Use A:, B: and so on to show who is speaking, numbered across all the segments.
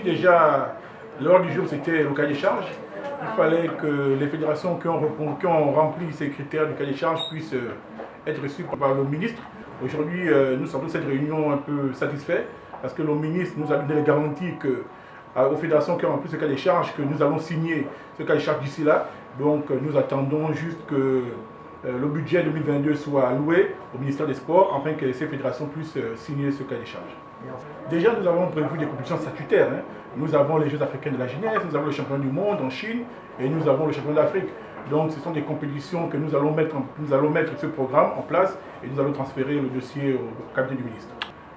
A: déjà, l'ordre du jour, c'était le cahier des charges. Il fallait que les fédérations qui ont rempli ces critères du cahier des charges puissent être reçues par le ministre. Aujourd'hui, nous sommes de cette réunion un peu satisfaits parce que le ministre nous a donné les garanties aux fédérations qui ont rempli ce cahier des charges que nous allons signer ce cahier des charges d'ici là. Donc nous attendons juste que le budget 2022 soit alloué au ministère des Sports afin que ces fédérations puissent signer ce cahier des charges. Déjà, nous avons prévu des compétitions statutaires. Nous avons les Jeux africains de la jeunesse, nous avons le championnat du monde en Chine et nous avons le championnat d'Afrique. Donc ce sont des compétitions que nous allons mettre ce programme en place et nous allons transférer le dossier au cabinet du ministre.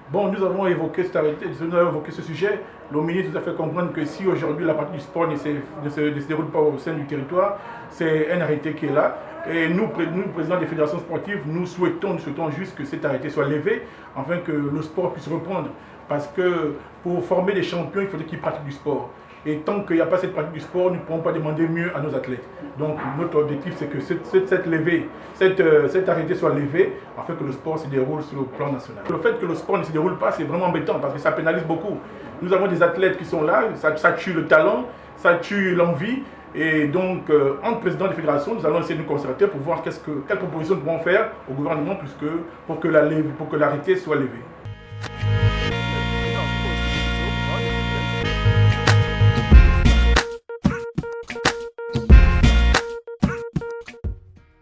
A: Bon, nous avons évoqué ce sujet. Le ministre nous a fait comprendre que si aujourd'hui la partie du sport ne se déroule pas au sein du territoire, c'est un arrêté qui est là. Et nous, présidents des fédérations sportives, nous souhaitons juste que cet arrêté soit levé afin que le sport puisse reprendre. Parce que pour former des champions, il faudrait qu'ils pratiquent du sport. Et tant qu'il n'y a pas cette pratique du sport, nous ne pourrons pas demander mieux à nos athlètes. Donc notre objectif, c'est que cet arrêté soit levé afin que le sport se déroule sur le plan national. Le fait que le sport ne se déroule pas, c'est vraiment embêtant parce que ça pénalise beaucoup. Nous avons des athlètes qui sont là, ça tue le talent, ça tue l'envie. Et donc, entre présidents des fédérations, nous allons essayer de nous concerter pour voir quelles propositions nous pouvons faire au gouvernement pour que l'arrêté soit levé.